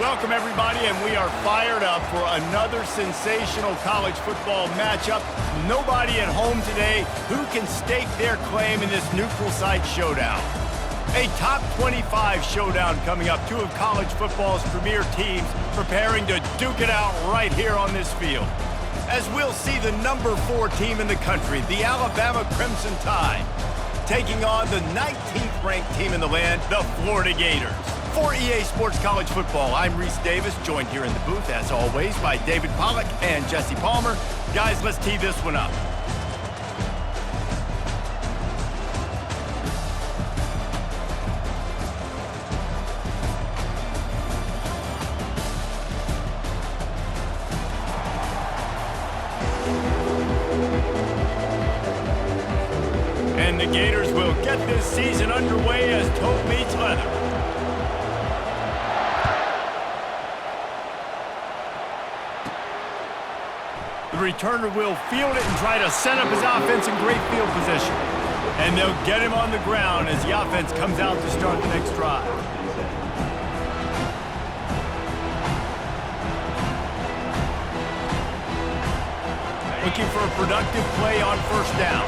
Welcome, everybody, and we are fired up for another sensational college football matchup. Nobody at home today who can stake their claim in this neutral site showdown. A top 25 showdown coming up. Two of college football's premier teams preparing to duke it out right here on this field. As we'll see the number 4 team in the country, the Alabama Crimson Tide, taking on the 19th ranked team in the land, the Florida Gators. For EA Sports College Football, I'm Reese Davis, joined here in the booth, as always, by David Pollack and Jesse Palmer. Guys, let's tee this one up. And the Gators will get this season underway as toe meets leather. The returner will field it and try to set up his offense in great field position. And they'll get him on the ground as the offense comes out to start the next drive. Looking for a productive play on first down.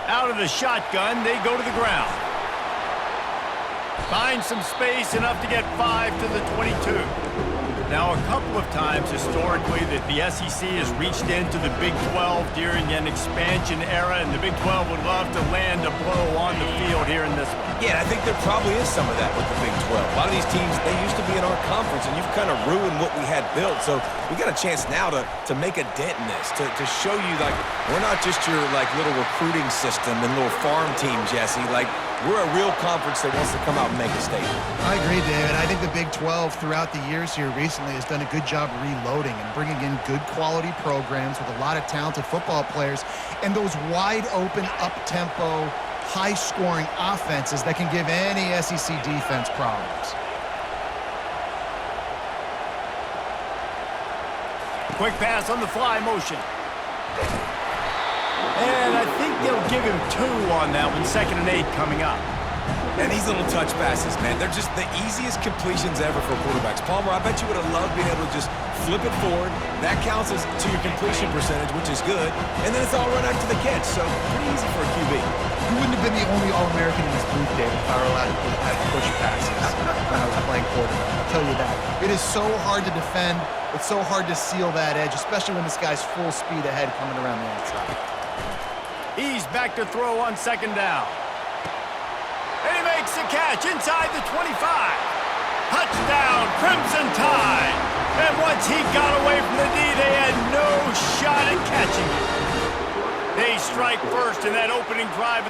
Out of the shotgun, they go to the ground. Find some space, enough to get 5 to the 22. Now, a couple of times historically that the SEC has reached into the Big 12 during an expansion era, and the Big 12 would love to land a blow on the field here in this one. Yeah, I think there probably is some of that with the Big 12. A lot of these teams, they used to be in our conference, and you've kind of ruined what we had built. So we got a chance now to make a dent in this, to show you, like, we're not just your, like, little recruiting system and little farm team, Jesse. Like, we're a real conference that wants to come out and make a statement. I agree, David. I think the Big 12 throughout the years here recently has done a good job reloading and bringing in good quality programs with a lot of talented football players and those wide open, up-tempo, high-scoring offenses that can give any SEC defense problems. Quick pass on the fly motion. And I think they'll give him 2 on that one. 2nd and 8 coming up. And these little touch passes, man, they're just the easiest completions ever for quarterbacks. Palmer, I bet you would have loved being able to just flip it forward. That counts as to your completion percentage, which is good. And then it's all run after the catch, so pretty easy for a QB. You wouldn't have been the only All-American in this booth, David, if I were allowed to have push passes when I was playing quarterback. I'll tell you that. It is so hard to defend. It's so hard to seal that edge, especially when this guy's full speed ahead coming around the outside. He's back to throw on 2nd down. And he makes the catch inside the 25. Touchdown, Crimson Tide. And once he got away from the D, they had no shot at catching him. They strike first in that opening drive.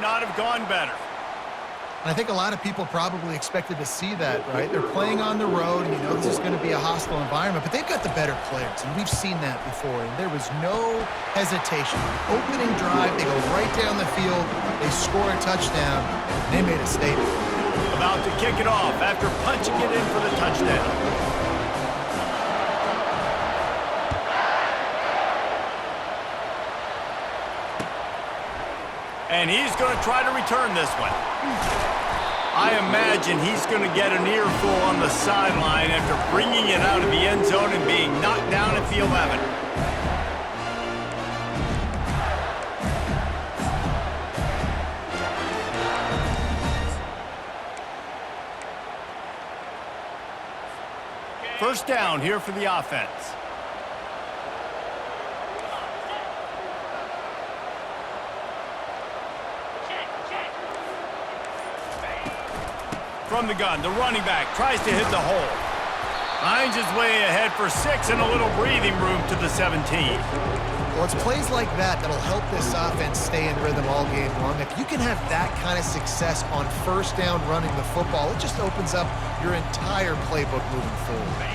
Not have gone better. I think a lot of people probably expected to see that, right? They're playing on the road, and you know this is going to be a hostile environment, but they've got the better players, and we've seen that before, and there was no hesitation. Opening drive, they go right down the field, they score a touchdown, and they made a statement. About to kick it off after punching it in for the touchdown. And he's going to try to return this one. I imagine he's going to get an earful on the sideline after bringing it out of the end zone and being knocked down at the 11. First down here for the offense. from the gun. The running back tries to hit the hole. Finds his way ahead for 6 and a little breathing room to the 17. Well, it's plays like that that'll help this offense stay in rhythm all game long. If you can have that kind of success on first down running the football, it just opens up your entire playbook moving forward.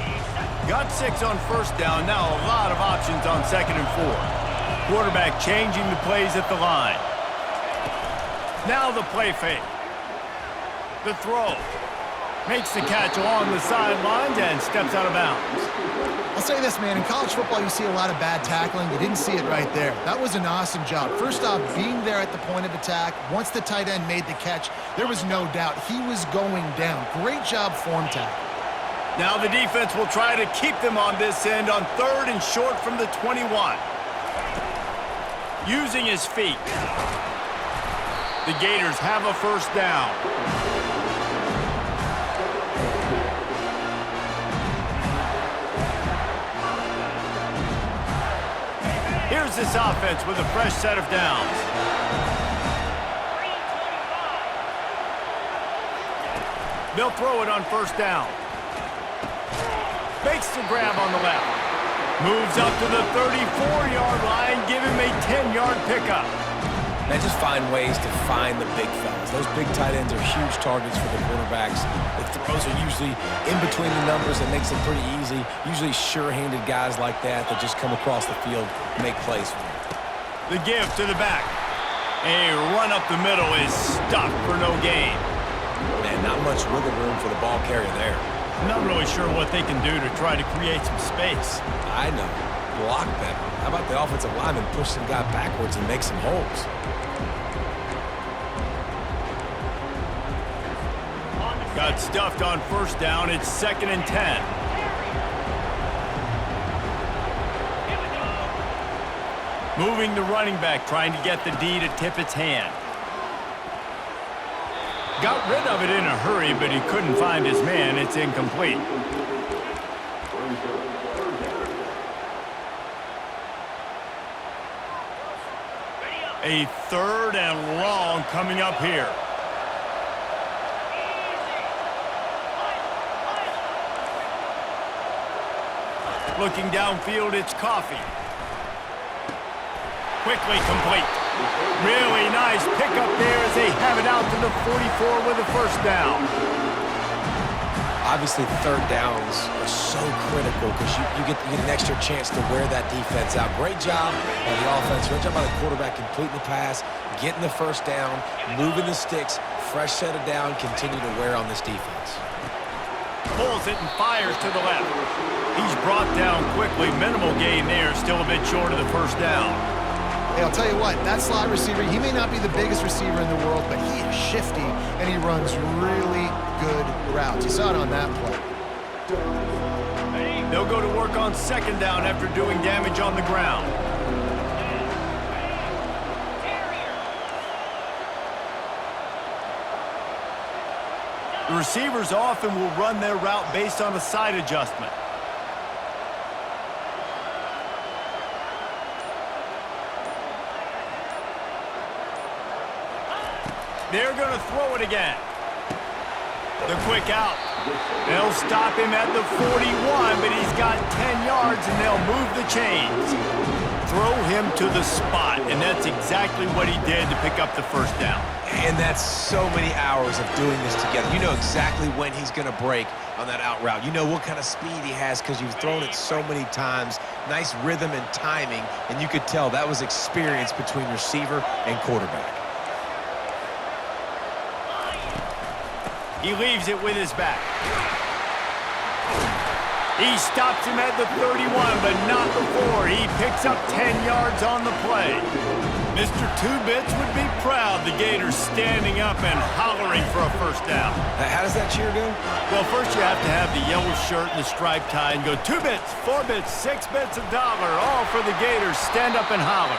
Got 6 on first down. Now a lot of options on 2nd and 4. Quarterback changing the plays at the line. Now the play fake. The throw. Makes the catch along the sidelines and steps out of bounds. I'll say this, man. In college football, you see a lot of bad tackling. You didn't see it right there. That was an awesome job. First off, being there at the point of attack. Once the tight end made the catch, there was no doubt he was going down. Great job form tackle. Now the defense will try to keep them on this end on 3rd and short from the 21. Using his feet. The Gators have a first down. Here's this offense with a fresh set of downs. They'll throw it on first down. Makes the grab on the left. Moves up to the 34-yard line, give him a 10-yard pickup. Man, just find ways to find the big fellas. Those big tight ends are huge targets for the quarterbacks. The throws are usually in between the numbers. It makes it pretty easy. Usually sure-handed guys like that just come across the field and make plays for them. The give to the back. A run up the middle is stopped for no gain. Man, not much wiggle room for the ball carrier there. I'm not really sure what they can do to try to create some space. I know. Block better. How about the offensive lineman push some guy backwards and make some holes? Got stuffed on first down. It's 2nd and 10. Moving the running back, trying to get the D to tip its hand. Got rid of it in a hurry, but he couldn't find his man. It's incomplete. A 3rd and long coming up here. Looking downfield, it's Coffee. Quickly complete. Really nice pickup there as they have it out to the 44 with a first down. Obviously, 3rd downs are so critical because you get an extra chance to wear that defense out. Great job by the offense. Great job by the quarterback completing the pass, getting the first down, moving the sticks, fresh set of down, continue to wear on this defense. Pulls it and fires to the left. He's brought down quickly. Minimal gain there. Still a bit short of the first down. Hey, I'll tell you what, that slot receiver, he may not be the biggest receiver in the world, but he is shifty, and he runs really good routes. You saw it on that play. They'll go to work on 2nd down after doing damage on the ground. The receivers often will run their route based on a side adjustment. They're going to throw it again. The quick out. They'll stop him at the 41, but he's got 10 yards, and they'll move the chains. Throw him to the spot, and that's exactly what he did to pick up the first down. And that's so many hours of doing this together. You know exactly when he's going to break on that out route. You know what kind of speed he has because you've thrown it so many times. Nice rhythm and timing, and you could tell that was experience between receiver and quarterback. He leaves it with his back. He stops him at the 31, but not before. He picks up 10 yards on the play. Mr. Two-Bits would be proud. The Gators standing up and hollering for a first down. How does that cheer go? Well, first you have to have the yellow shirt and the striped tie and go 2 bits, 4 bits, 6 bits, $1, all for the Gators. Stand up and holler.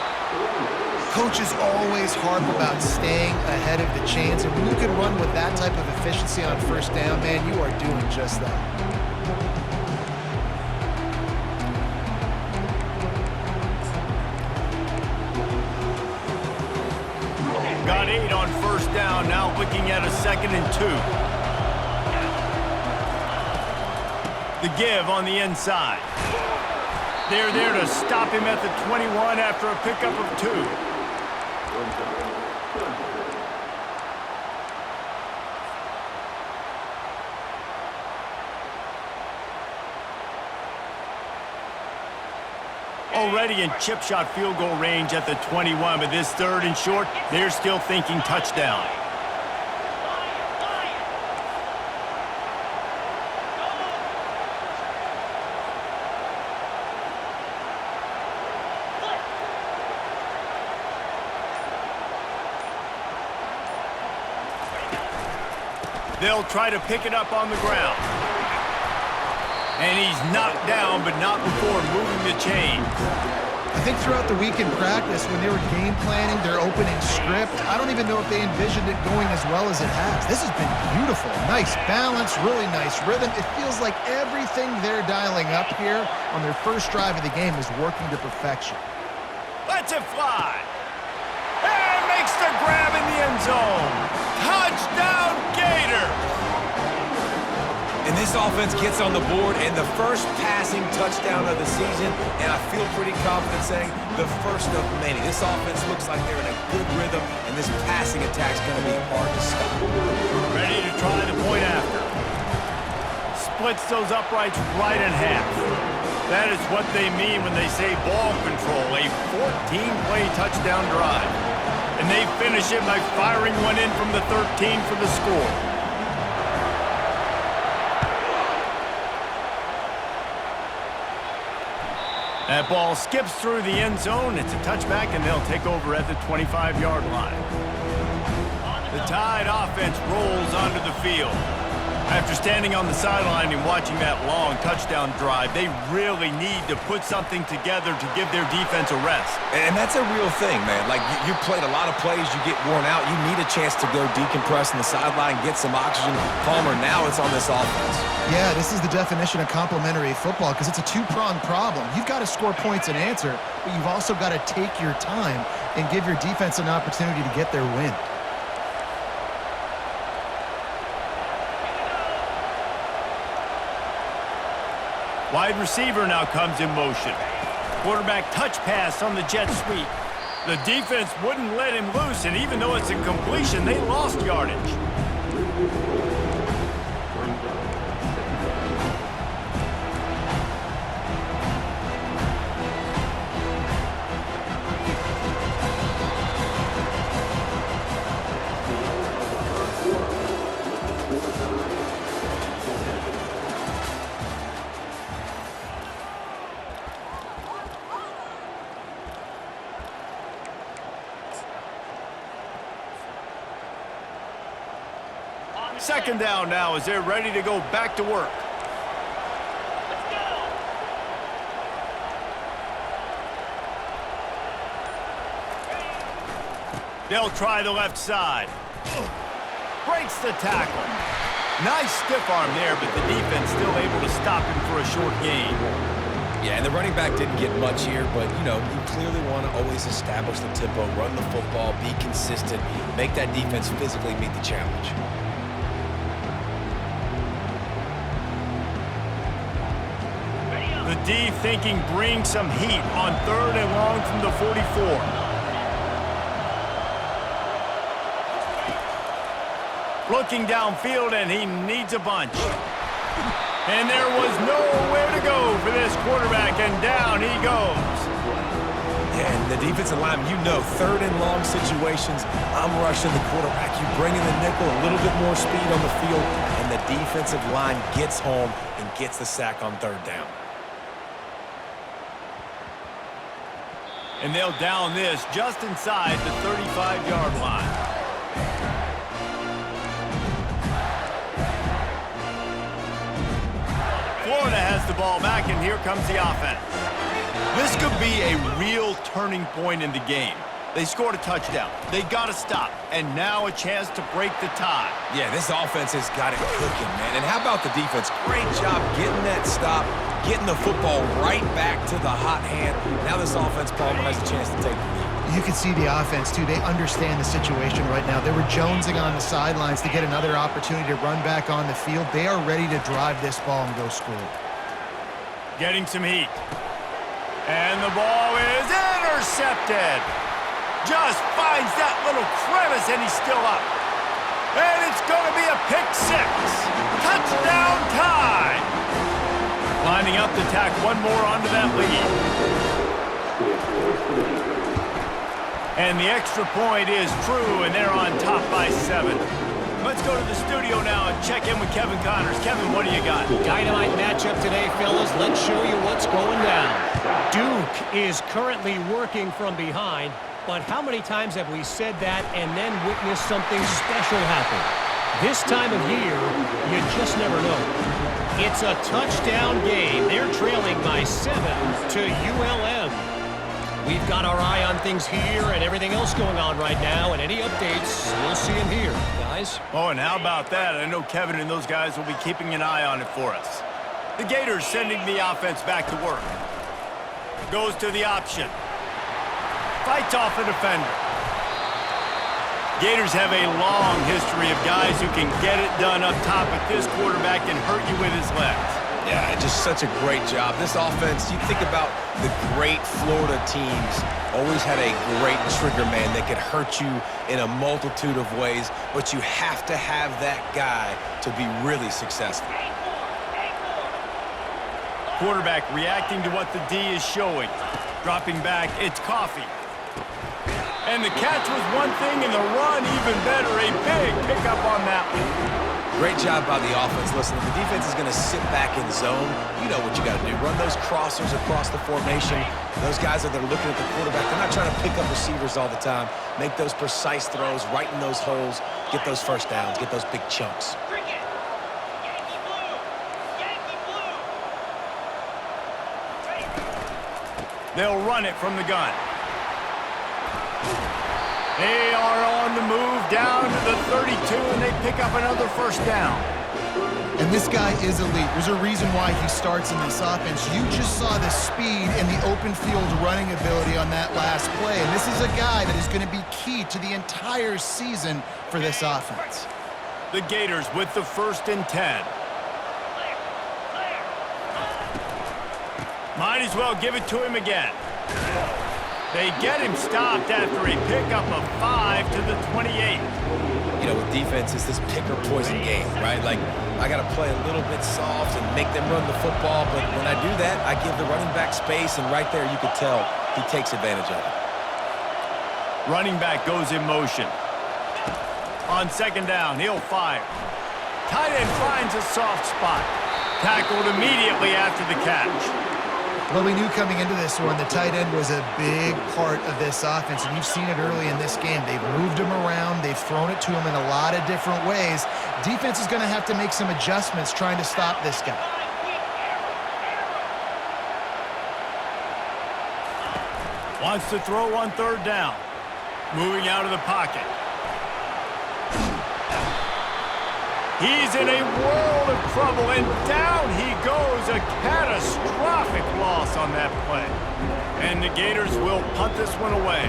Coaches always harp about staying ahead of the chains, and when you can run with that type of efficiency on first down, man, you are doing just that. Got 8 on first down, now looking at a 2nd and 2. The give on the inside. They're there to stop him at the 21 after a pickup of 2. Already in chip shot field goal range at the 21, but this 3rd and short, they're still thinking touchdown. They'll try to pick it up on the ground. And he's knocked down, but not before moving the chains. I think throughout the week in practice, when they were game planning their opening script, I don't even know if they envisioned it going as well as it has. This has been beautiful. Nice balance, really nice rhythm. It feels like everything they're dialing up here on their first drive of the game is working to perfection. Lets it fly. And makes the grab in the end zone. Touchdown, Gators! And this offense gets on the board, and the first passing touchdown of the season, and I feel pretty confident saying the first of many. This offense looks like they're in a good rhythm, and this passing attack's going to be hard to stop. Ready to try the point after. Splits those uprights right in half. That is what they mean when they say ball control, a 14-play touchdown drive. And they finish it by firing one in from the 13 for the score. That ball skips through the end zone. It's a touchback, and they'll take over at the 25-yard line. The Tide offense rolls onto the field. After standing on the sideline and watching that long touchdown drive, they really need to put something together to give their defense a rest. And that's a real thing, man. Like, you played a lot of plays, you get worn out, you need a chance to go decompress on the sideline, get some oxygen. Palmer, now it's on this offense. Yeah, this is the definition of complementary football because it's a two-pronged problem. You've got to score points and answer, but you've also got to take your time and give your defense an opportunity to get their win. Wide receiver now comes in motion. Quarterback touch pass on the jet sweep. The defense wouldn't let him loose, and even though it's a completion, they lost yardage. Second down now as they're ready to go back to work. They'll try the left side. Breaks the tackle. Nice stiff arm there, but the defense still able to stop him for a short gain. Yeah, and the running back didn't get much here, but, you know, you clearly want to always establish the tempo, run the football, be consistent, make that defense physically meet the challenge. The D thinking bring some heat on 3rd and long from the 44. Looking downfield, and he needs a bunch. And there was nowhere to go for this quarterback, and down he goes. Yeah, and the defensive line, you know, 3rd and long situations, I'm rushing the quarterback. You bring in the nickel, a little bit more speed on the field, and the defensive line gets home and gets the sack on 3rd down. And they'll down this just inside the 35-yard line. Florida has the ball back, and here comes the offense. This could be a real turning point in the game. They scored a touchdown. They got to stop, and now a chance to break the tie. Yeah, this offense has got it cooking, man. And how about the defense? Great job getting that stop, getting the football right back to the hot hand. Now this offense, Palmer, has a chance to take the lead. You can see the offense, too. They understand the situation right now. They were jonesing on the sidelines to get another opportunity to run back on the field. They are ready to drive this ball and go score. Getting some heat. And the ball is intercepted. Just finds that little crevice, and he's still up. And it's going to be a pick six. Touchdown time. Lining up to tack one more onto that lead. And the extra point is true, and they're on top by 7. Let's go to the studio now and check in with Kevin Connors. Kevin, what do you got? Dynamite matchup today, fellas. Let's show you what's going down. Duke is currently working from behind, but how many times have we said that and then witnessed something special happen? This time of year, you just never know. It's a touchdown game. They're trailing by 7 to ULM. We've got our eye on things here and everything else going on right now, and any updates, we'll see them here, guys. Oh, and how about that? I know Kevin and those guys will be keeping an eye on it for us. The Gators sending the offense back to work. Goes to the option. Fights off a defender. Gators have a long history of guys who can get it done up top, but this quarterback can hurt you with his legs. Yeah, just such a great job. This offense, you think about the great Florida teams, always had a great trigger man that could hurt you in a multitude of ways, but you have to have that guy to be really successful. Quarterback reacting to what the D is showing. Dropping back, it's Coffee. And the catch was one thing, and the run even better. A big pickup on that one. Great job by the offense. Listen, if the defense is going to sit back in zone, you know what you got to do. Run those crossers across the formation. Those guys that are looking at the quarterback, they're not trying to pick up receivers all the time. Make those precise throws, right in those holes, get those first downs, get those big chunks. They'll run it from the gun. They are on the move down to the 32, and they pick up another first down. And this guy is elite. There's a reason why he starts in this offense. You just saw the speed and the open field running ability on that last play. And this is a guy that is going to be key to the entire season for this offense. The Gators with the 1st and 10. Might as well give it to him again. They get him stopped after a pickup of 5 to the 28. You know, with defense, it's this pick or poison game, right? Like, I got to play a little bit soft and make them run the football, but when I do that, I give the running back space, and right there you could tell he takes advantage of it. Running back goes in motion. On 2nd down, he'll fire. Tight end finds a soft spot. Tackled immediately after the catch. Well, we knew coming into this one the tight end was a big part of this offense, and you've seen it early in this game. They've moved him around. They've thrown it to him in a lot of different ways. Defense is going to have to make some adjustments trying to stop this guy. Wants to throw on 3rd down. Moving out of the pocket. He's in a world of trouble, and down he goes. A catastrophic loss on that play. And the Gators will punt this one away.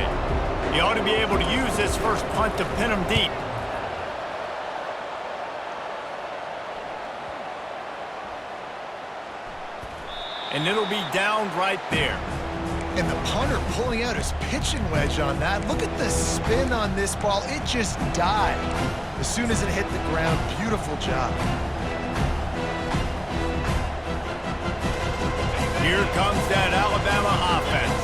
He ought to be able to use this first punt to pin him deep. And it'll be downed right there. And the punter pulling out his pitching wedge on that. Look at the spin on this ball. It just died as soon as it hit the ground. Beautiful job. Here comes that Alabama offense.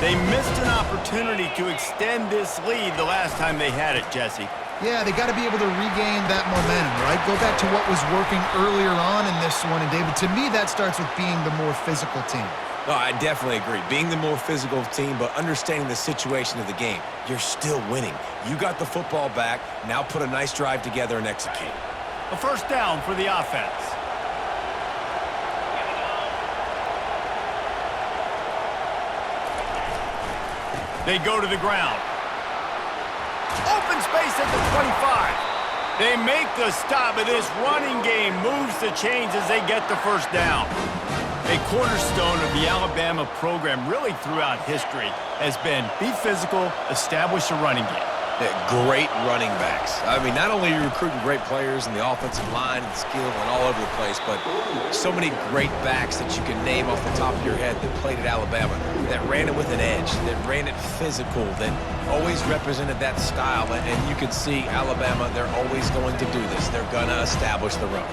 They missed an opportunity to extend this lead the last time they had it, Jesse. Yeah, they got to be able to regain that momentum, right? Go back to what was working earlier on in this one. And, David, to me, that starts with being the more physical team. No, I definitely agree. Being the more physical team, but understanding the situation of the game. You're still winning. You got the football back. Now put a nice drive together and execute. A 1st down for the offense. They go to the ground. Open space at the 25. They make the stop, but this running game moves the chains as they get the 1st down. A cornerstone of the Alabama program really throughout history has been be physical, establish a running game. Great running backs. I mean, not only are you recruiting great players in the offensive line and skill and all over the place, but so many great backs that you can name off the top of your head that played at Alabama, that ran it with an edge, that ran it physical, that always represented that style. And you can see Alabama, they're always going to do this. They're going to establish the run.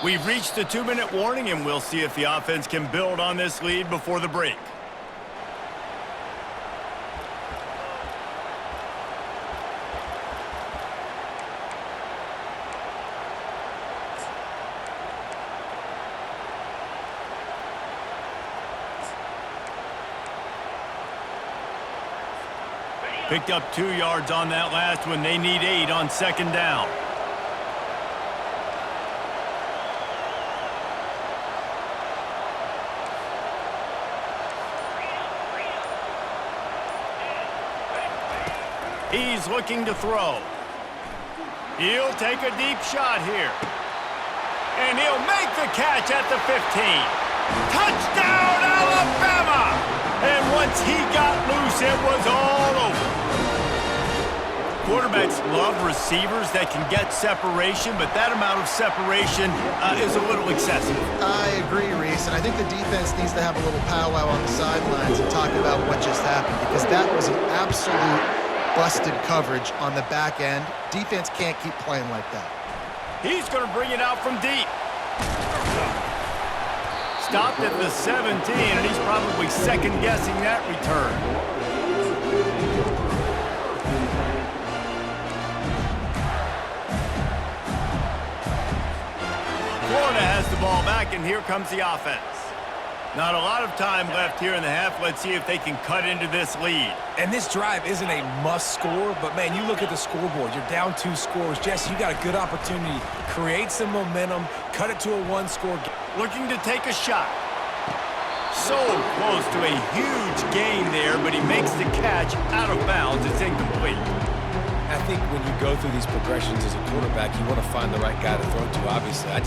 We've reached the 2-minute warning, and we'll see if the offense can build on this lead before the break. Picked up 2 yards on that last one. They need 8 on 2nd down. He's looking to throw. He'll take a deep shot here. And he'll make the catch at the 15. Touchdown, Alabama! And once he got loose, it was all over. Quarterbacks love receivers that can get separation, but that amount of separation is a little excessive. I agree, Reese, and I think the defense needs to have a little powwow on the sidelines and talk about what just happened, because that was an absolute busted coverage on the back end. Defense can't keep playing like that. He's going to bring it out from deep. Stopped at the 17, and he's probably second-guessing that return. Florida has the ball back, and here comes the offense. Not a lot of time left here in the half. Let's see if they can cut into this lead. And this drive isn't a must score, but, man, you look at the scoreboard. You're down 2 scores. Jesse, you got a good opportunity. Create some momentum. Cut it to a 1-score game. Looking to take a shot. So close to a huge gain there, but he makes the catch out of bounds. It's incomplete. I think when you go through these progressions as a quarterback, you want to find the right guy to throw to, obviously. I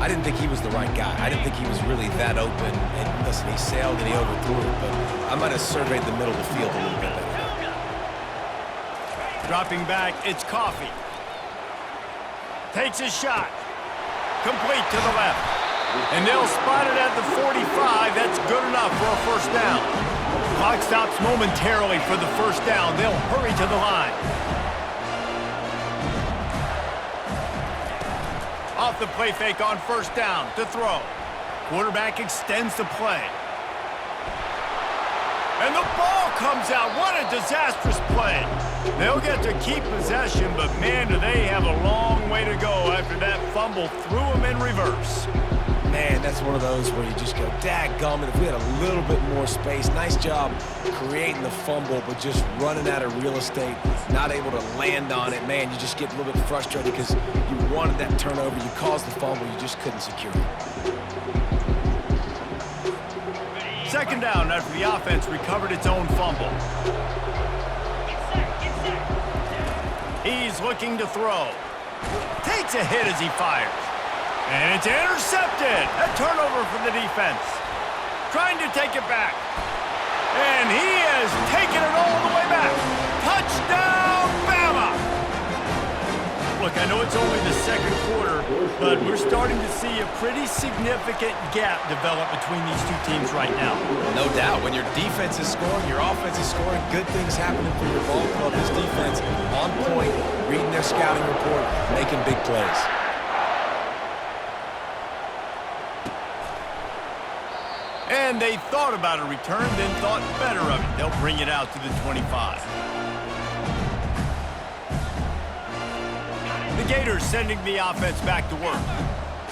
didn't think he was the right guy. I didn't think he was really that open. And listen, he sailed and he overthrew it, but I might have surveyed the middle of the field a little bit better. Dropping back, it's Coffee. Takes a shot. Complete to the left. And they'll spot it at the 45. That's good enough for a first down. Clock stops momentarily for the first down. They'll hurry to the line. Off the play fake on first down to throw. Quarterback extends the play. And the ball comes out. What a disastrous play. They'll get to keep possession, but man, do they have a long way to go after that fumble threw them in reverse. Man, that's one of those where you just go, dadgummit, if we had a little bit more space. Nice job creating the fumble, but just running out of real estate, not able to land on it. Man, you just get a little bit frustrated because you wanted that turnover. You caused the fumble. You just couldn't secure it. Second down after the offense recovered its own fumble. He's looking to throw. Takes a hit as he fires. And it's intercepted. A turnover for the defense. Trying to take it back. And he has taken it all the way back. Touchdown, Bama! Look, I know it's only the second quarter, but we're starting to see a pretty significant gap develop between these two teams right now. No doubt. When your defense is scoring, your offense is scoring, good things happening for your ball club. This defense on point, reading their scouting report, making big plays. And they thought about a return, then thought better of it. They'll bring it out to the 25. The Gators sending the offense back to work.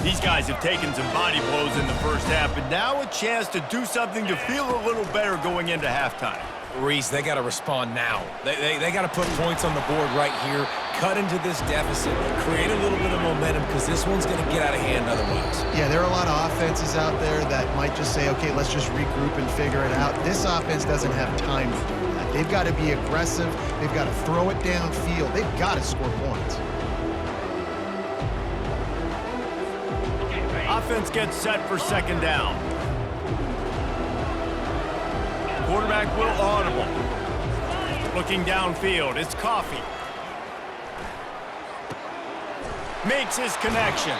These guys have taken some body blows in the first half, but now a chance to do something to feel a little better going into halftime. Reese, they got to respond now. They got to put points on the board right here, cut into this deficit, create a little bit of momentum because this one's going to get out of hand otherwise. Yeah, there are a lot of offenses out there that might just say, okay, let's just regroup and figure it out. This offense doesn't have time to do that. They've got to be aggressive. They've got to throw it downfield. They've got to score points. Offense gets set for second down. Quarterback will audible. Looking downfield, it's Coffee. Makes his connection.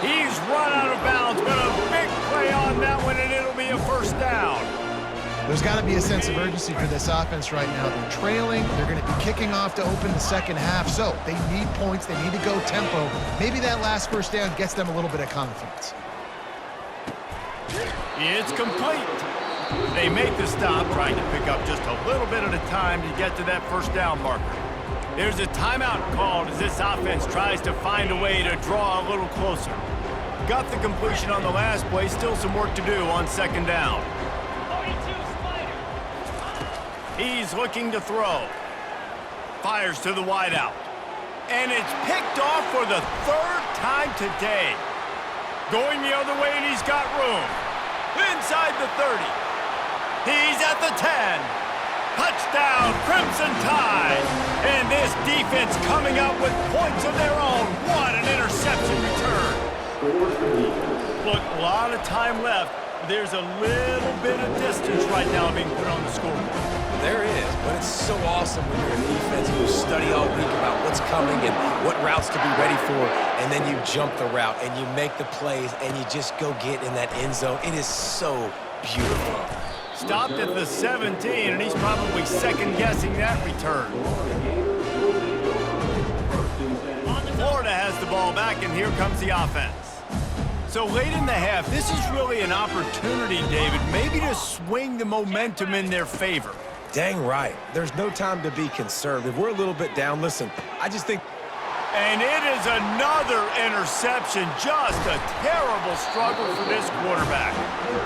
He's run out of bounds, but a big play on that one, and it'll be a first down. There's got to be a sense of urgency for this offense right now. They're trailing. They're going to be kicking off to open the second half, so they need points. They need to go tempo. Maybe that last first down gets them a little bit of confidence. It's complete. They make the stop, trying to pick up just a little bit at a time to get to that first down marker. There's a timeout called as this offense tries to find a way to draw a little closer. Got the completion on the last play, still some work to do on second down. He's looking to throw. Fires to the wideout. And it's picked off for the third time today. Going the other way, and he's got room. Inside the 30. He's at the 10. Touchdown, Crimson Tide. And this defense coming up with points of their own. What an interception return. Look, a lot of time left. There's a little bit of distance right now being put on the scoreboard. There is, but it's so awesome when you're a defense and you study all week about what's coming and what routes to be ready for, and then you jump the route and you make the plays and you just go get in that end zone. It is so beautiful. Stopped at the 17, and he's probably second-guessing that return. Florida has the ball back, and here comes the offense. So late in the half, this is really an opportunity, David, maybe to swing the momentum in their favor. Dang right. There's no time to be conservative. We're a little bit down. Listen, I just think... And it is another interception. Just a terrible struggle for this quarterback.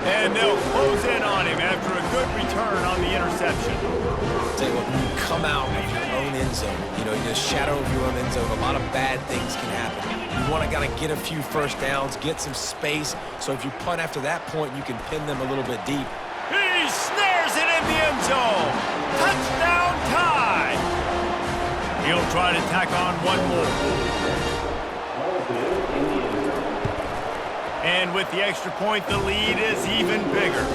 And they'll close in on him after a good return on the interception. Tell you what, when you come out of your own end zone, you know, in the shadow of your own end zone, a lot of bad things can happen. You want to gotta get a few first downs, get some space, so if you punt after that point, you can pin them a little bit deep. He snares it in the end zone. Touchdown Tide. He'll try to tack on one more. And with the extra point, the lead is even bigger.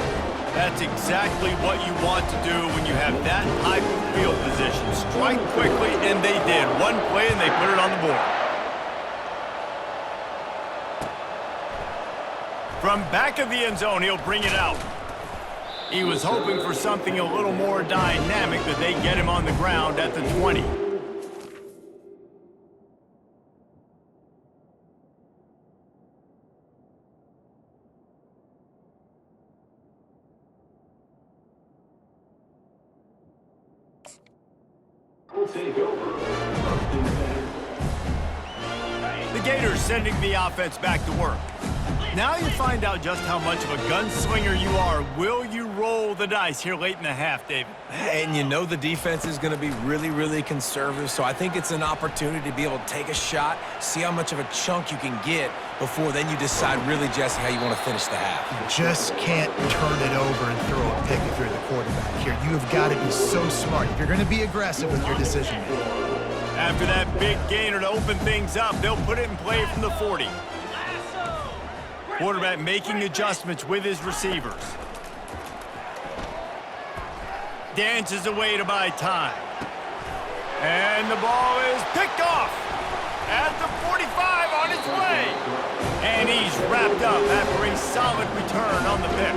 That's exactly what you want to do when you have that type of field position. Strike quickly, and they did. One play, and they put it on the board. From back of the end zone, he'll bring it out. He was hoping for something a little more dynamic, but they get him on the ground at the 20. The Gators sending the offense back to work. Now you find out just how much of a gunslinger you are. Will you roll the dice here late in the half, David? And you know the defense is going to be really, really conservative, so I think it's an opportunity to be able to take a shot, see how much of a chunk you can get before then you decide really, Jesse, how you want to finish the half. You just can't turn it over and throw a pick if you're the quarterback here. You have got to be so smart if you're going to be aggressive with your decision making. After that big gainer to open things up, they'll put it in play from the 40. Quarterback making adjustments with his receivers. Dances away to buy time. And the ball is picked off at the 45 on its way. And he's wrapped up after a solid return on the pick.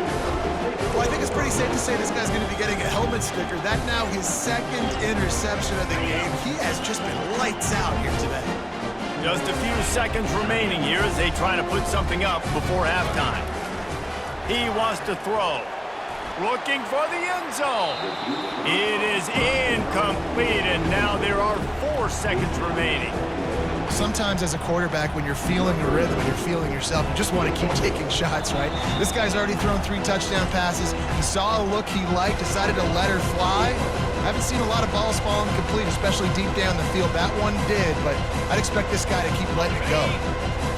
Well, I think it's pretty safe to say this guy's going to be getting a helmet sticker. That now his second interception of the game. He has just been lights out here today. Just a few seconds remaining here as they try to put something up before halftime. He wants to throw. Looking for the end zone. It is incomplete, and now there are 4 seconds remaining. sometimes as a quarterback, when you're feeling the rhythm and you're feeling yourself, you just want to keep taking shots, right? This guy's already thrown 3 touchdown passes. He saw a look he liked, decided to let her fly. I haven't seen a lot of balls fall incomplete, especially deep down the field. That one did, but I'd expect this guy to keep letting it go.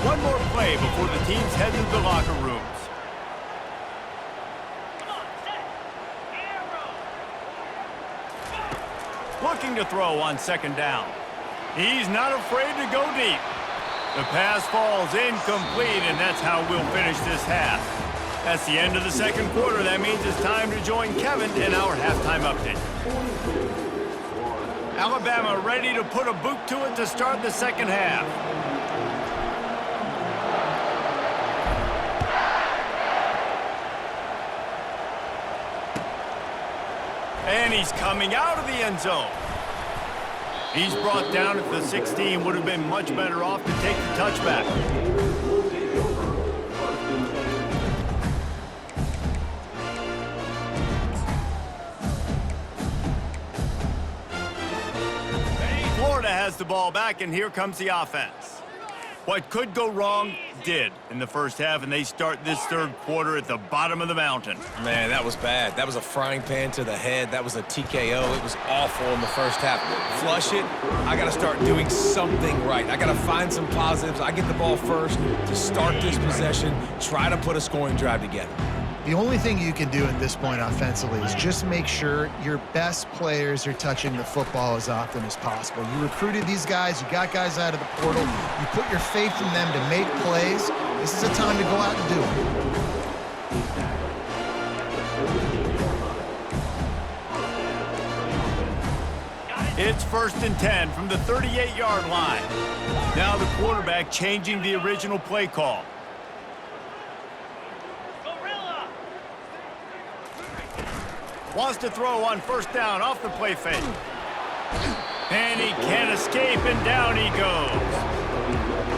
One more play before the teams head to the locker rooms. Looking to throw on second down. He's not afraid to go deep. The pass falls incomplete, and that's how we'll finish this half. That's the end of the second quarter. That means it's time to join Kevin in our halftime update. Alabama ready to put a boot to it to start the second half. And he's coming out of the end zone. He's brought down at the 16. Would have been much better off to take the touchback. Florida has the ball back, and here comes the offense. What could go wrong did in the first half, and they start this third quarter at the bottom of the mountain. Man, that was bad. That was a frying pan to the head. That was a TKO. It was awful in the first half. Flush it. I got to start doing something right. I got to find some positives. I get the ball first to start this possession, try to put a scoring drive together. The only thing you can do at this point offensively is just make sure your best players are touching the football as often as possible. You recruited these guys, you got guys out of the portal, you put your faith in them to make plays. This is a time to go out and do it. It's 1st and 10 from the 38-yard line. Now the quarterback changing the original play call. Wants to throw on first down off the play fake. And he can't escape, and down he goes.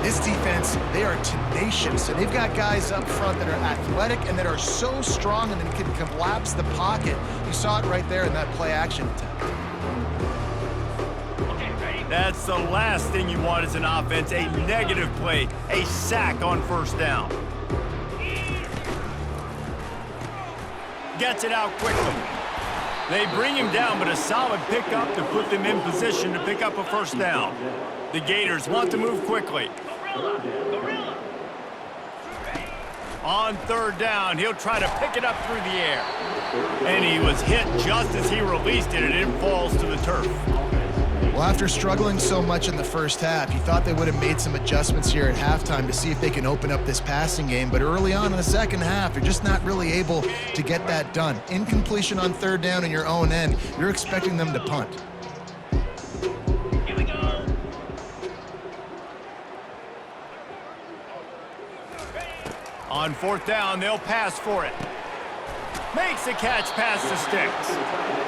This defense, they are tenacious, and they've got guys up front that are athletic and that are so strong and that can collapse the pocket. You saw it right there in that play-action attempt. That's the last thing you want as an offense, a negative play, a sack on first down. Gets it out quickly. They bring him down, but a solid pickup to put them in position to pick up a first down. The Gators want to move quickly. On third down, he'll try to pick it up through the air. And he was hit just as he released it, and it falls to the turf. Well, after struggling so much in the first half, you thought they would have made some adjustments here at halftime to see if they can open up this passing game. But early on in the second half, they're just not really able to get that done. Incompletion on third down in your own end, you're expecting them to punt. Here we go. On fourth down, they'll pass for it. Makes the catch past the sticks.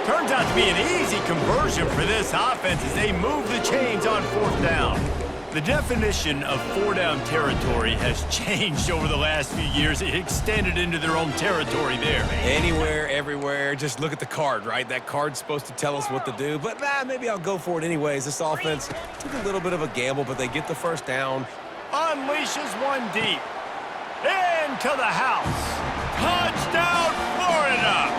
Turns out to be an easy conversion for this offense as they move the chains on fourth down. The definition of four-down territory has changed over the last few years. It extended into their own territory there. Anywhere, everywhere, just look at the card, right? That card's supposed to tell us what to do, but maybe I'll go for it anyways. This offense took a little bit of a gamble, but they get the first down. Unleashes one deep. Into the house. Touchdown, Florida!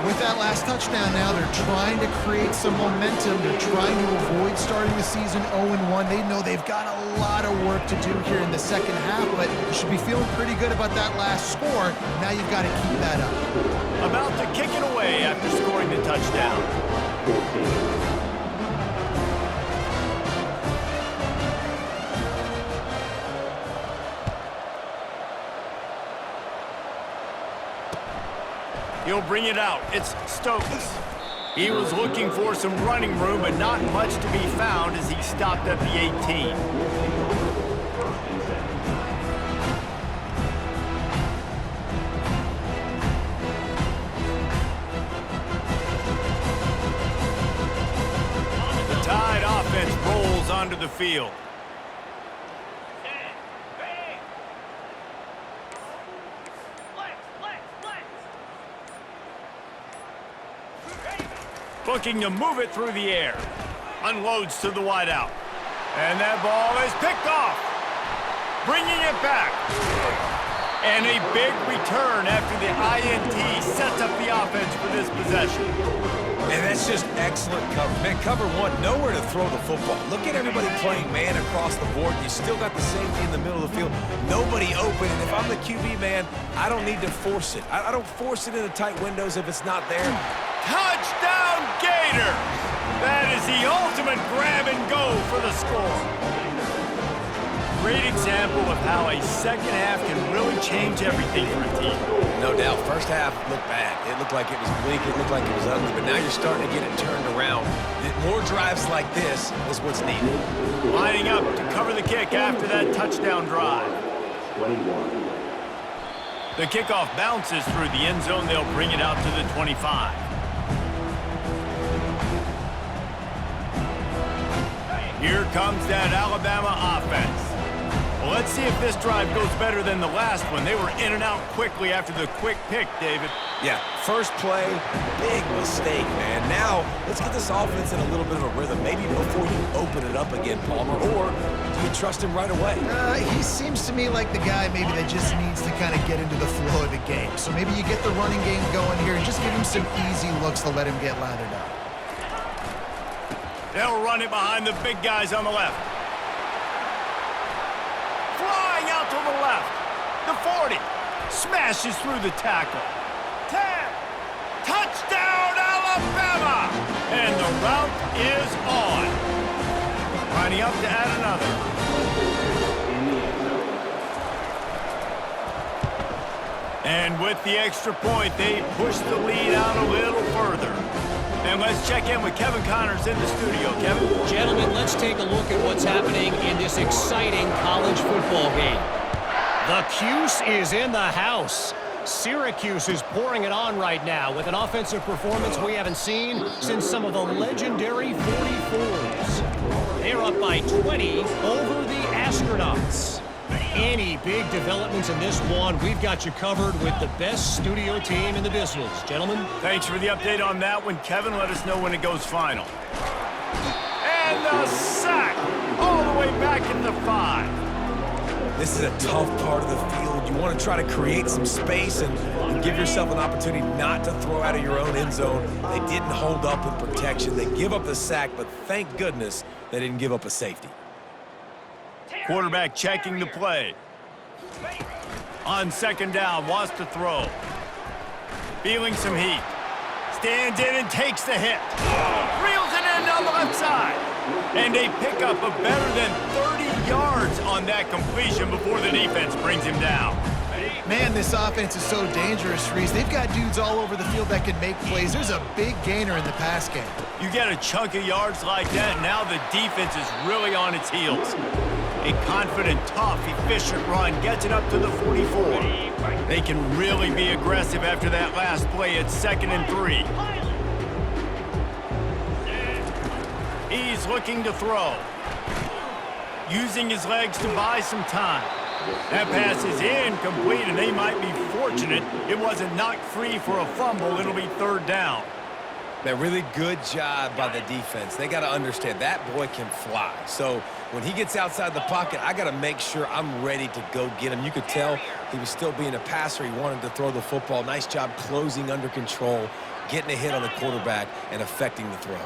With that last touchdown now, they're trying to create some momentum. They're trying to avoid starting the season 0-1. They know they've got a lot of work to do here in the second half, but you should be feeling pretty good about that last score. Now you've got to keep that up. About to kick it away after scoring the touchdown. He'll bring it out. It's Stokes. He was looking for some running room, but not much to be found as he stopped at the 18. The Tide offense rolls onto the field. Looking to move it through the air. Unloads to the wideout. And that ball is picked off. Bringing it back. And a big return after the INT sets up the offense for this possession. And that's just excellent coverage. Man, cover one, nowhere to throw the football. Look at everybody playing man across the board. You still got the safety in the middle of the field. Nobody open. And if I'm the QB, man, I don't need to force it. I don't force it into tight windows if it's not there. Touchdown, Gators! That is the ultimate grab and go for the score. Great example of how a second half can really change everything for a team. No doubt. First half looked bad. It looked like it was bleak. It looked like it was ugly. But now you're starting to get it turned around. More drives like this is what's needed. Lining up to cover the kick after that touchdown drive. 21. The kickoff bounces through the end zone. They'll bring it out to the 25. Here comes that Alabama offense. Well, let's see if this drive goes better than the last one. They were in and out quickly after the quick pick, David. Yeah, first play, big mistake, man. Now, let's get this offense in a little bit of a rhythm. Maybe before you open it up again, Palmer, or do you trust him right away? He seems to me like the guy maybe that just needs to kind of get into the flow of the game. So maybe you get the running game going here and just give him some easy looks to let him get lathered up. They'll run it behind the big guys on the left. Flying out to the left. The 40. Smashes through the tackle. 10. Touchdown, Alabama! And the route is on. Lining up to add another. And with the extra point, they push the lead out a little further. And let's check in with Kevin Connors in the studio. Kevin? Gentlemen, let's take a look at what's happening in this exciting college football game. The Cuse is in the house. Syracuse is pouring it on right now with an offensive performance we haven't seen since some of the legendary 44s. They're up by 20 over the Astronauts. Any big developments in this one, we've got you covered with the best studio team in the business. Gentlemen? Thanks for the update on that one, Kevin. Let us know when it goes final. And the sack all the way back in the 5. This is a tough part of the field. You want to try to create some space and give yourself an opportunity not to throw out of your own end zone. They didn't hold up with protection. They give up the sack, but thank goodness they didn't give up a safety. Quarterback checking the play. On second down, wants to throw. Feeling some heat. Stands in and takes the hit. Reels it in on the left side. And a pickup of better than 30 yards on that completion before the defense brings him down. Man, this offense is so dangerous, Reese. They've got dudes all over the field that can make plays. There's a big gainer in the pass game. You get a chunk of yards like that, now the defense is really on its heels. A confident, tough, efficient run gets it up to the 44. They can really be aggressive after that last play at 2nd and 3. He's looking to throw. Using his legs to buy some time. That pass is incomplete, and they might be fortunate it wasn't knocked free for a fumble. It'll be 3rd down. A really good job by the defense. They got to understand that boy can fly. So when he gets outside the pocket, I got to make sure I'm ready to go get him. You could tell he was still being a passer. He wanted to throw the football. Nice job closing under control, getting a hit on the quarterback, and affecting the throw.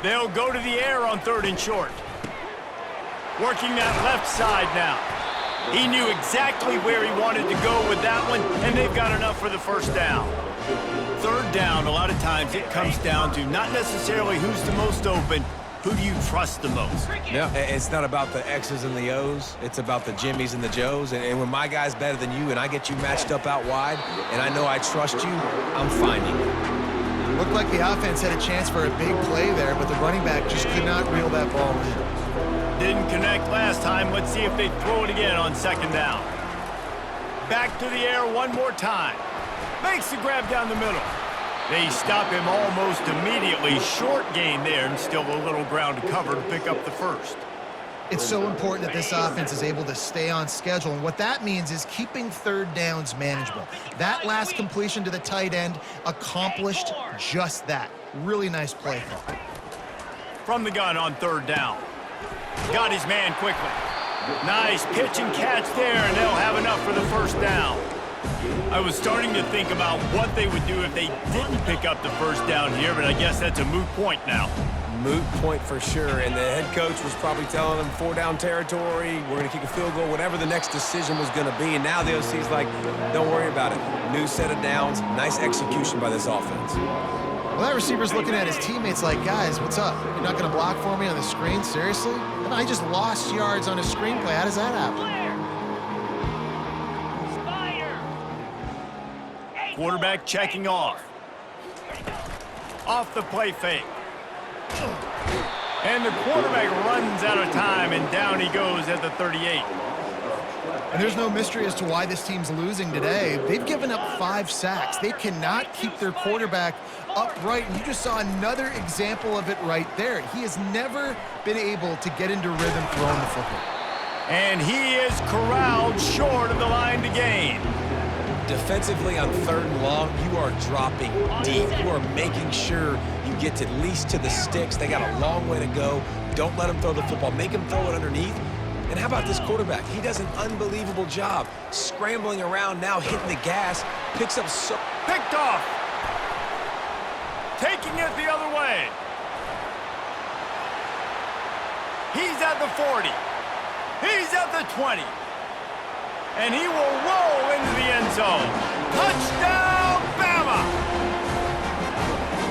They'll go to the air on 3rd and short. Working that left side now. He knew exactly where he wanted to go with that one, and they've got enough for the 1st down. 3rd down, a lot of times it comes down to not necessarily who's the most open, who do you trust the most? Yeah, it's not about the X's and the O's. It's about the Jimmys and the Joes. And when my guy's better than you and I get you matched up out wide, and I know I trust you, I'm finding you. Looked like the offense had a chance for a big play there, but the running back just could not reel that ball in. Didn't connect last time. Let's see if they throw it again on 2nd down. Back to the air one more time. Makes the grab down the middle. They stop him almost immediately. Short gain there, and still a little ground to cover to pick up the 1st. It's so important that this offense is able to stay on schedule, and what that means is keeping third downs manageable. That last completion to the tight end accomplished just that. Really nice play call. From the gun on third down. Got his man quickly. Nice pitch and catch there, and they'll have enough for the first down. I was starting to think about what they would do if they didn't pick up the first down here, but I guess that's a moot point now. Moot point for sure, and the head coach was probably telling them 4-down territory, we're going to kick a field goal, whatever the next decision was going to be, and now the OC's like, don't worry about it. New set of downs, nice execution by this offense. Well, that receiver's looking at his teammates like, guys, what's up? You're not going to block for me on the screen? Seriously? And I just lost yards on a screenplay. How does that happen? Quarterback checking off. Off the play fake. And the quarterback runs out of time, and down he goes at the 38. And there's no mystery as to why this team's losing today. They've given up 5 sacks. They cannot keep their quarterback upright, and you just saw another example of it right there. He has never been able to get into rhythm throwing the football. And he is corralled short of the line to gain. Defensively on third and long, you are dropping deep. You are making sure you get at least to the sticks. They got a long way to go. Don't let them throw the football. Make them throw it underneath. And how about this quarterback? He does an unbelievable job scrambling around, now hitting the gas, picks up so... Picked off. Taking it the other way. He's at the 40. He's at the 20. And he will roll into the end zone. Touchdown, Bama!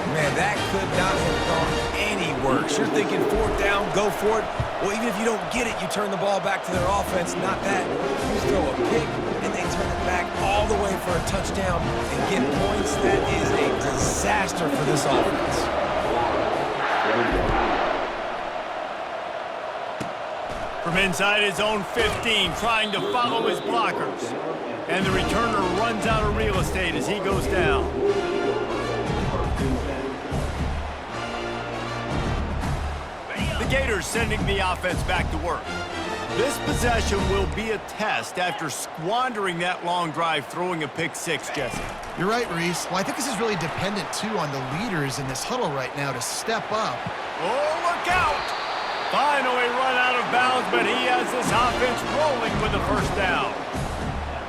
Man, that could not have gone any worse. You're thinking 4th down, go for it. Well, even if you don't get it, you turn the ball back to their offense. Not that. You throw a pick, and they turn it back all the way for a touchdown and get points. That is a disaster for this offense. From inside his own 15, trying to follow his blockers. And the returner runs out of real estate as he goes down. The Gators sending the offense back to work. This possession will be a test after squandering that long drive throwing a pick six, Jesse. You're right, Reese. Well, I think this is really dependent, too, on the leaders in this huddle right now to step up. Oh, look out! Finally run out of bounds, but he has this offense rolling with the first down.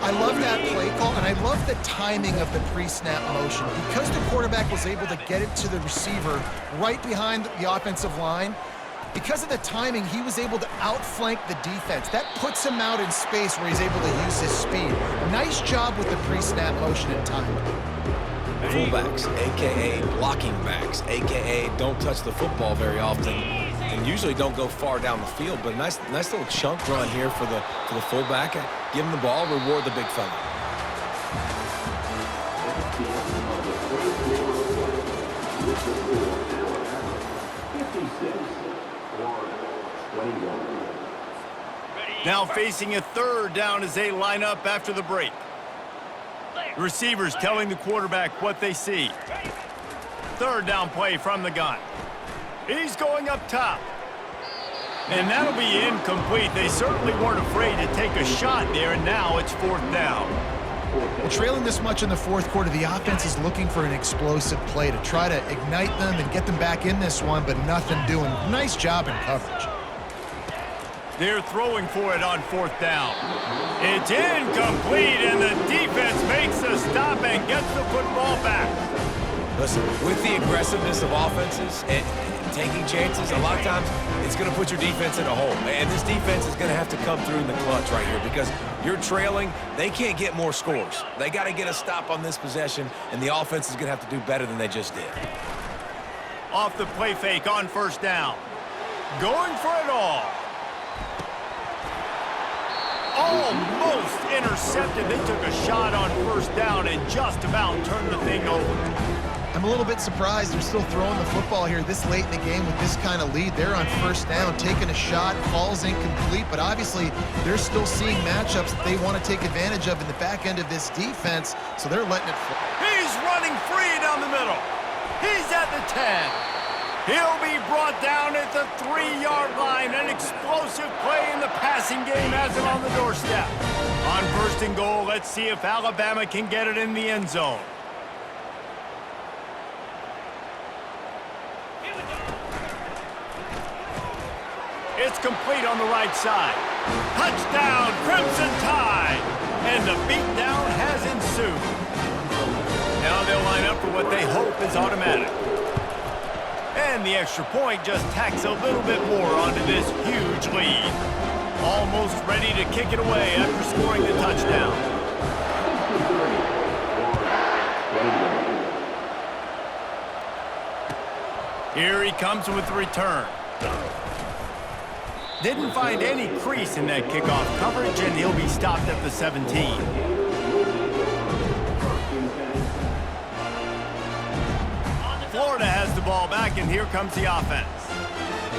I love that play call, and I love the timing of the pre-snap motion. Because the quarterback was able to get it to the receiver right behind the offensive line, because of the timing, he was able to outflank the defense. That puts him out in space where he's able to use his speed. Nice job with the pre-snap motion and timing. Fullbacks, a.k.a. blocking backs, a.k.a. don't touch the football very often and usually don't go far down the field, but nice little chunk run here for the fullback. Give him the ball, reward the big fella. Now facing a third down as they line up after the break. Receivers telling the quarterback what they see. Third down play from the gun. He's going up top. And that'll be incomplete. They certainly weren't afraid to take a shot there, and now it's 4th down. Well, trailing this much in the 4th quarter, the offense is looking for an explosive play to try to ignite them and get them back in this one, but nothing doing. Nice job in coverage. They're throwing for it on 4th down. It's incomplete, and the defense makes the stop and gets the football back. Listen, with the aggressiveness of offenses and taking chances, a lot of times it's going to put your defense in a hole. And this defense is going to have to come through in the clutch right here because you're trailing. They can't get more scores. They got to get a stop on this possession, and the offense is going to have to do better than they just did. Off the play fake on 1st down. Going for it all. Almost intercepted. They took a shot on 1st down and just about turned the thing over. I'm a little bit surprised they're still throwing the football here this late in the game with this kind of lead. They're on 1st down, taking a shot, falls incomplete, but obviously they're still seeing matchups that they want to take advantage of in the back end of this defense, so they're letting it fly. He's running free down the middle. He's at the 10. He'll be brought down at the 3-yard line. An explosive play in the passing game has it on the doorstep. On 1st and goal, let's see if Alabama can get it in the end zone. It's complete on the right side. Touchdown, Crimson Tide! And the beatdown has ensued. Now they'll line up for what they hope is automatic. And the extra point just tacks a little bit more onto this huge lead. Almost ready to kick it away after scoring the touchdown. Here he comes with the return. Didn't find any crease in that kickoff coverage, and he'll be stopped at the 17. Florida has the ball back, and here comes the offense.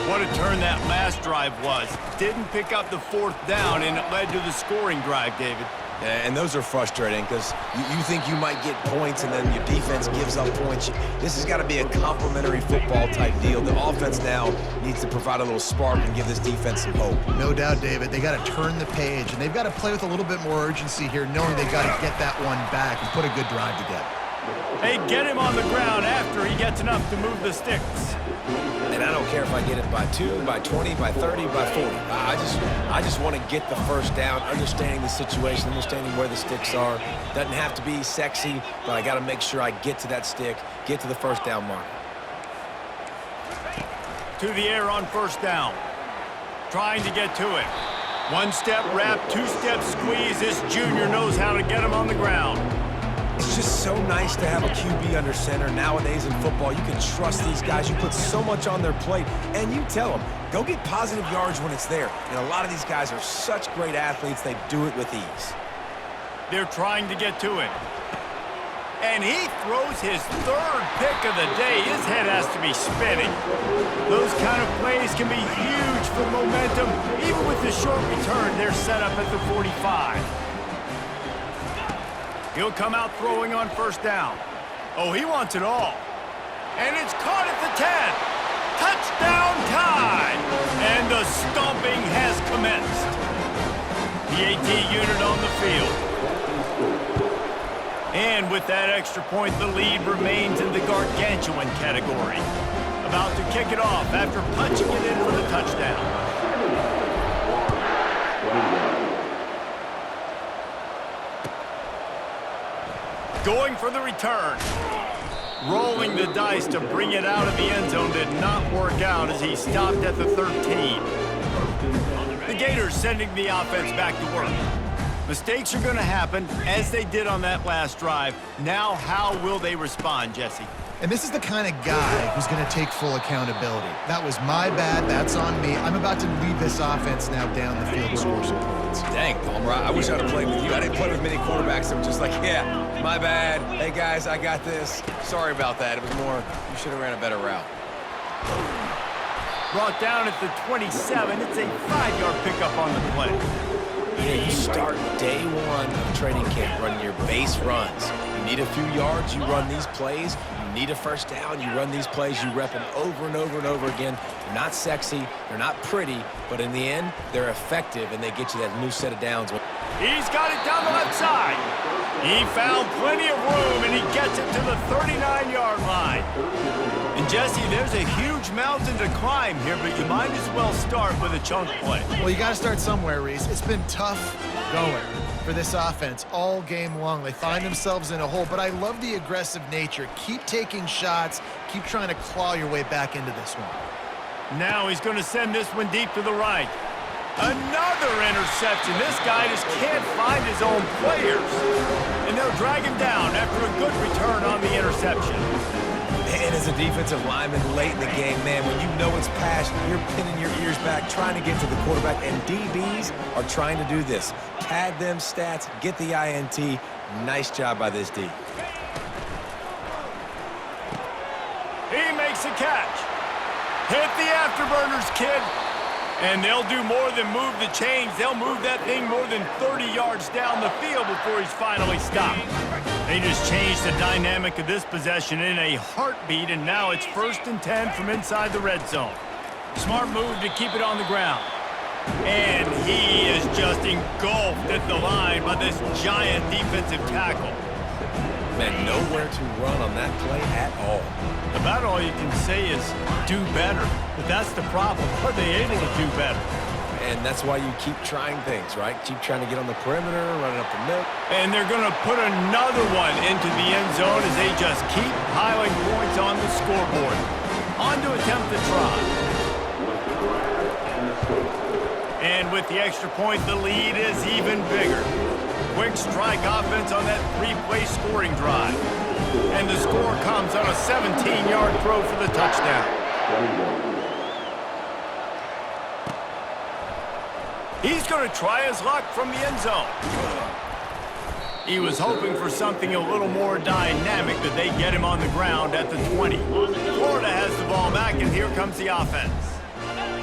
What a turn that last drive was. Didn't pick up the 4th down, and it led to the scoring drive, David. And those are frustrating because you think you might get points and then your defense gives up points. This has got to be a complementary football type deal. The offense now needs to provide a little spark and give this defense some hope. No doubt, David. They got to turn the page, and they've got to play with a little bit more urgency here, knowing they've got to get that one back and put a good drive together. They get him on the ground after he gets enough to move the sticks. And I don't care if I get it by 2, by 20, by 30, by 40. I just want to get the first down, understanding the situation, understanding where the sticks are. Doesn't have to be sexy, but I got to make sure I get to that stick, get to the first down mark. To the air on 1st down. Trying to get to it. 1-step wrap, 2-step squeeze. This junior knows how to get him on the ground. It's just so nice to have a QB under center. Nowadays in football, you can trust these guys. You put so much on their plate, and you tell them, go get positive yards when it's there. And a lot of these guys are such great athletes, they do it with ease. They're trying to get to it. And he throws his 3rd pick of the day. His head has to be spinning. Those kind of plays can be huge for momentum. Even with the short return, they're set up at the 45. He'll come out throwing on 1st down. Oh, he wants it all. And it's caught at the 10. Touchdown Tide! And the stomping has commenced. The AT unit on the field. And with that extra point, the lead remains in the gargantuan category. About to kick it off after punching it in for the touchdown. Going for the return. Rolling the dice to bring it out of the end zone did not work out as he stopped at the 13. The Gators sending the offense back to work. Mistakes are going to happen, as they did on that last drive. Now, how will they respond, Jesse? And this is the kind of guy who's going to take full accountability. That was my bad. That's on me. I'm about to lead this offense now down the field to score some points. Dang, Palmer, I wish I'd have played with you. I didn't play with many quarterbacks that were just like, yeah, my bad. Hey, guys, I got this. Sorry about that. It was more, you should have ran a better route. Brought down at the 27. It's a 5-yard pickup on the play. Yeah, you start day 1 of training camp running your base runs. You need a few yards, you run these plays. You need a 1st down, you run these plays, you rep them over and over and over again. They're not sexy, they're not pretty, but in the end, they're effective, and they get you that new set of downs. He's got it down the left side. He found plenty of room, and he gets it to the 39-yard line. And, Jesse, there's a huge mountain to climb here, but you might as well start with a chunk play. Well, you got to start somewhere, Reese. It's been tough going for this offense all game long. They find themselves in a hole, but I love the aggressive nature. Keep taking shots. Keep trying to claw your way back into this one. Now he's going to send this one deep to the right. Another interception. This guy just can't find his own players. And they'll drag him down after a good return on the interception. And as a defensive lineman late in the game, man, when you know it's passed, you're pinning your ears back, trying to get to the quarterback, and DBs are trying to do this. Pad them stats, get the INT. Nice job by this D. He makes a catch. Hit the afterburners, kid. And they'll do more than move the chains. They'll move that thing more than 30 yards down the field before he's finally stopped. They just changed the dynamic of this possession in a heartbeat, and now it's 1st and 10 from inside the red zone. Smart move to keep it on the ground. And he is just engulfed at the line by this giant defensive tackle. Man, nowhere to run on that play at all. About all you can say is do better. But that's the problem. Are they able to do better? And that's why you keep trying things, right? Keep trying to get on the perimeter, running up the middle. And they're going to put another one into the end zone as they just keep piling points on the scoreboard. On to attempt the try. And with the extra point, the lead is even bigger. Quick strike offense on that 3-play scoring drive. And the score comes on a 17-yard throw for the touchdown. He's going to try his luck from the end zone. He was hoping for something a little more dynamic, but they get him on the ground at the 20. Florida has the ball back, and here comes the offense.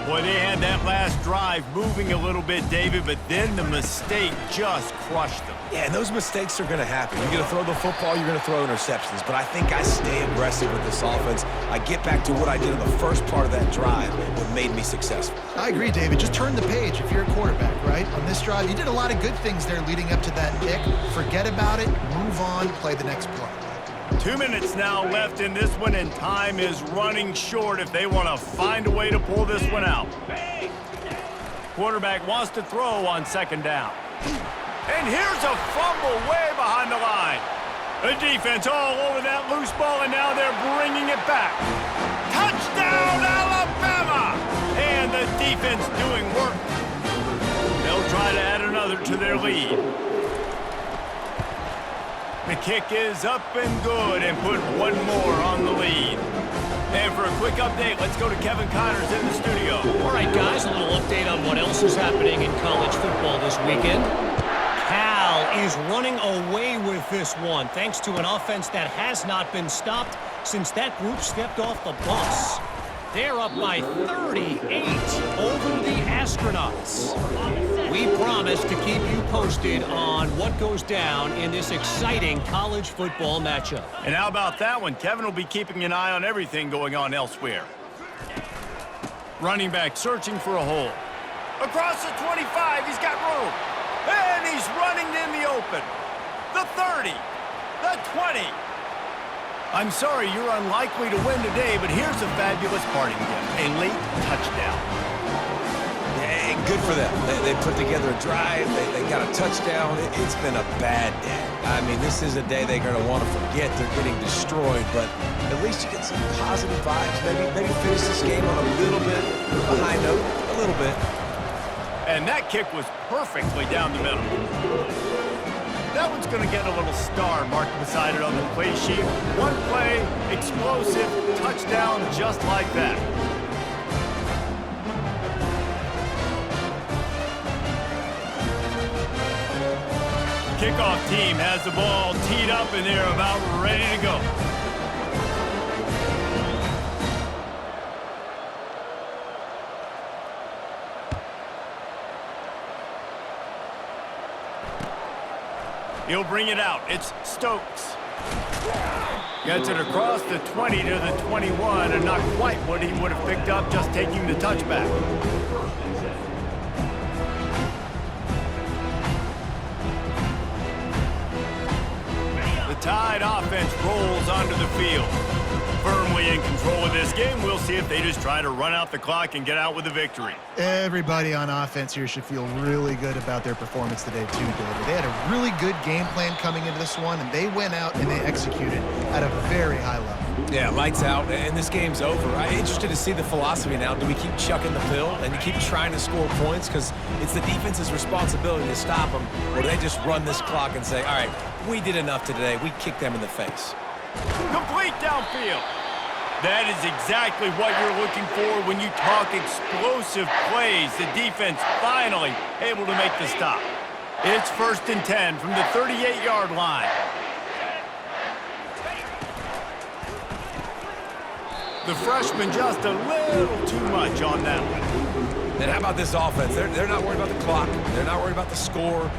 Boy, they had that last drive moving a little bit, David, but then the mistake just crushed them. Yeah, and those mistakes are going to happen. You're going to throw the football, you're going to throw interceptions. But I think I stay aggressive with this offense. I get back to what I did in the first part of that drive that made me successful. I agree, David. Just turn the page if you're a quarterback, right? On this drive, you did a lot of good things there leading up to that pick. Forget about it, move on, play the next play. 2 minutes now left in this one, and time is running short if they want to find a way to pull this one out. Quarterback wants to throw on 2nd down. And here's a fumble way behind the line. The defense all over that loose ball, and now they're bringing it back. Touchdown, Alabama! And the defense doing work. They'll try to add another to their lead. The kick is up and good and put one more on the lead. And for a quick update, let's go to Kevin Connors in the studio. All right, guys, a little update on what else is happening in college football this weekend. Cal is running away with this one, thanks to an offense that has not been stopped since that group stepped off the bus. They're up by 38 over the Astronauts. We promise to keep you posted on what goes down in this exciting college football matchup. And how about that one? Kevin will be keeping an eye on everything going on elsewhere. Running back searching for a hole. Across the 25, he's got room. And he's running in the open. The 30, the 20. I'm sorry, you're unlikely to win today, but here's a fabulous parting gift, a late touchdown. Yeah, good for them. They put together a drive. They got a touchdown. It's been a bad day. I mean, this is a day they're going to want to forget. They're getting destroyed, but at least you get some positive vibes. Maybe finish this game on a little bit of a high note, a little bit. And that kick was perfectly down the middle. That one's going to get a little star marked beside it on the play sheet. One play, explosive, touchdown just like that. Kickoff team has the ball teed up and they're about ready to go. He'll bring it out. It's Stokes. Gets it across the 20 to the 21, and not quite what he would have picked up just taking the touchback. The Tide offense rolls onto the field. Firmly in control of this game. We'll see if they just try to run out the clock and get out with a victory. Everybody on offense here should feel really good about their performance today, too, David. They had a really good game plan coming into this one, and they went out and they executed at a very high level. Yeah, lights out, and this game's over. I'm interested to see the philosophy now. Do we keep chucking the pill and keep trying to score points because it's the defense's responsibility to stop them, or do they just run this clock and say, all right, we did enough today. We kicked them in the face. Complete downfield. That is exactly what you're looking for when you talk explosive plays. The defense finally able to make the stop. It's 1st and 10 from the 38-yard line. The freshman just a little too much on that one. Then how about this offense? They're not worried about the clock. They're not worried about the score.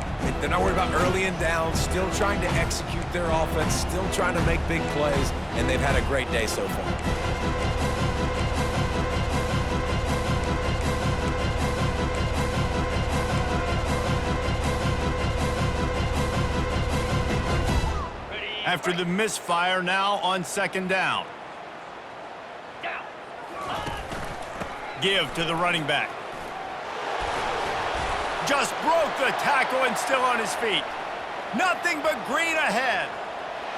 They're not worried about early and down. Still trying to execute their offense. Still trying to make big plays. And they've had a great day so far. After the misfire, now on second down. Give to the running back. Just broke the tackle and still on his feet. Nothing but green ahead.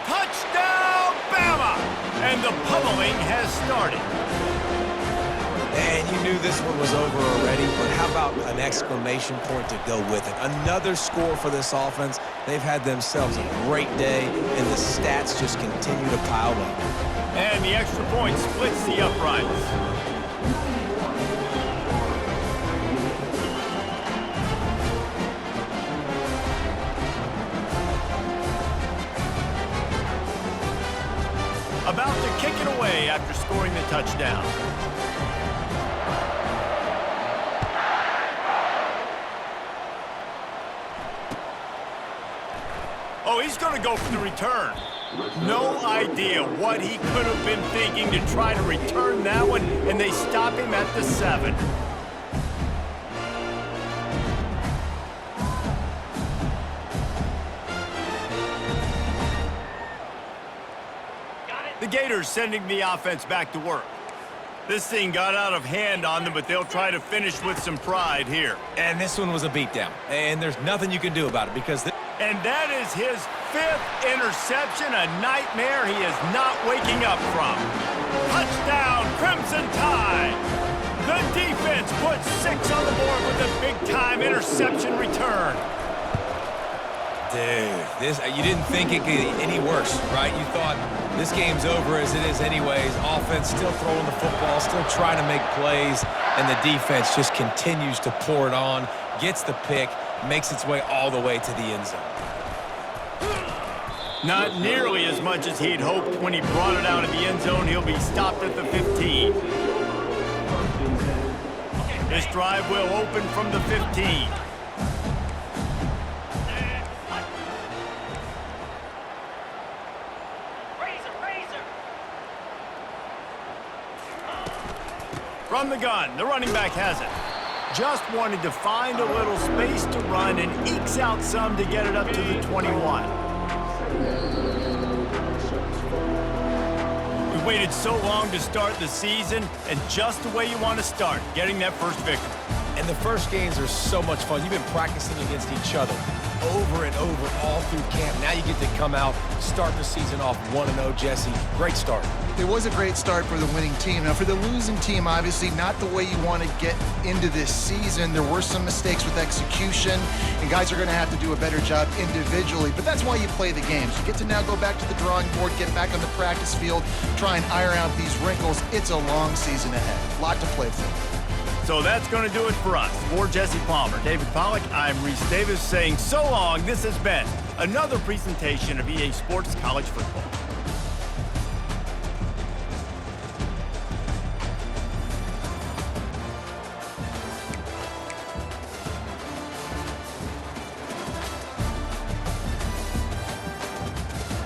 Touchdown, Bama! And the pummeling has started. And you knew this one was over already, but how about an exclamation point to go with it? Another score for this offense. They've had themselves a great day, and the stats just continue to pile up. And the extra point splits the uprights. About to kick it away after scoring the touchdown. Oh, he's going to go for the return. No idea what he could have been thinking to try to return that one, and they stop him at the 7. The Gators sending the offense back to work. This thing got out of hand on them, but they'll try to finish with some pride here. And this one was a beatdown, and there's nothing you can do about it because... And that is his 5th interception, a nightmare he is not waking up from. Touchdown, Crimson Tide! The defense puts 6 on the board with a big-time interception return. Dude, you didn't think it could get any worse, right? You thought this game's over as it is anyways. Offense still throwing the football, still trying to make plays, and the defense just continues to pour it on, gets the pick, makes its way all the way to the end zone. Not nearly as much as he'd hoped when he brought it out of the end zone. He'll be stopped at the 15. This drive will open from the 15. From the gun, the running back has it. Just wanted to find a little space to run and ekes out some to get it up to the 21. We waited so long to start the season, and just the way you want to start, getting that first victory. And the first games are so much fun. You've been practicing against each other over and over all through camp. Now you get to come out, start the season off 1-0, Jesse. Great start. It was a great start for the winning team. Now, for the losing team, obviously not the way you want to get into this season. There were some mistakes with execution, and guys are going to have to do a better job individually. But that's why you play the games. You get to now go back to the drawing board, get back on the practice field, try and iron out these wrinkles. It's a long season ahead. A lot to play for. So that's going to do it for us. For Jesse Palmer, David Pollack, I'm Reese Davis saying so long. This has been another presentation of EA Sports College Football.